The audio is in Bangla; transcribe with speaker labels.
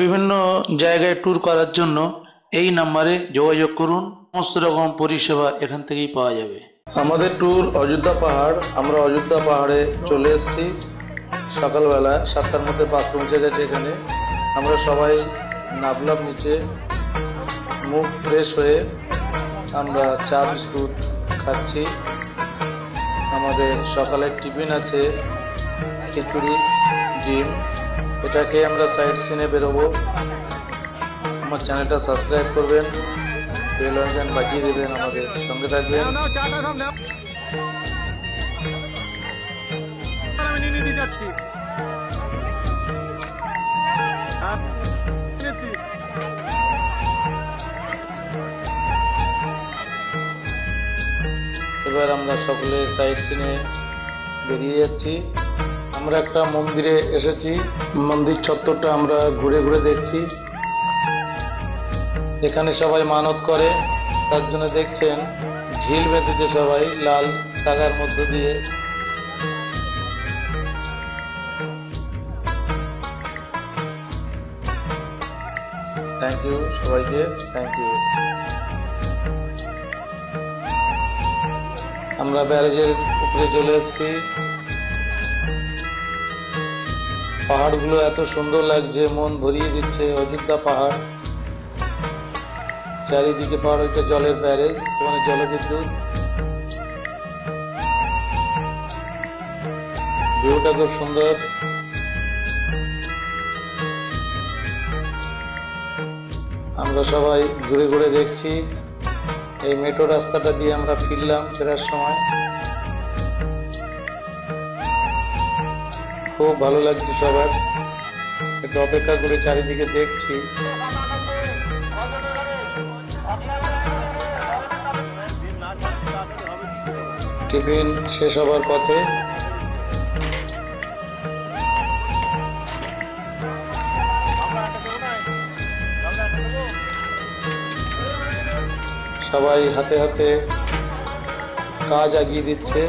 Speaker 1: বিভিন্ন জায়গায় ট্যুর করার জন্য এই নাম্বারে যোগাযোগ করুন। সমস্ত রকম পরিষেবা এখান থেকেই পাওয়া যাবে। আমাদের ট্যুর অযোধ্যা পাহাড়। আমরা অযোধ্যা পাহাড়ে চলে এসেছি। সকালবেলা 7টার মধ্যে বাস পৌঁছে গেছে এখানে। আমরা সবাই নামলাম নিচে। মুখ ফ্রেশ হয়ে আমরা চা বিস্কুট খাচ্ছি। আমাদের সকালের টিফিন আছে খিচুড়ি, ডিম। এটা খেয়ে আমরা সাইড সিনে বেরোবো। আমার চ্যানেলটা সাবস্ক্রাইব করবেন, বেল আইকন বাজিয়ে দেবেন, আমাদের সঙ্গে থাকবেন। এবার আমরা সকলে সাইড সিনে বেরিয়ে যাচ্ছি। আমরা একটা মন্দিরে এসেছি। মন্দির চত্বরটা আমরা ঘুরে ঘুরে দেখছি। এখানে সবাই মানত করে, তার জন্য দেখছেন ঝিল বেঁধেছে সবাই লাল তাগার মধ্য দিয়ে। থ্যাংক ইউ সবাইকে, থ্যাংক ইউ। আমরা ব্যারেজের উপরে চলে এসেছি। পাহাড়গুলো এত সুন্দর লাগছে, মন ভরিয়ে দিচ্ছে। অযোধ্যা পাহাড়, চারিদিকে পাহাড়, একটা জলের ব্যারেজ, ওখানে জলবিদ্যুৎ। ভিউটা খুব সুন্দর। আমরা সবাই ঘুরে ঘুরে দেখছি। এই মেট্রো রাস্তাটা দিয়ে আমরা ফিরলাম ফেরার সময়। খুব ভালো লাগছে সবার। একটু অপেক্ষা করে চারিদিকে দেখছি। টিফিন শেষ হবার পথে। সবাই হাতে হাতে কাজ এগিয়ে দিচ্ছে।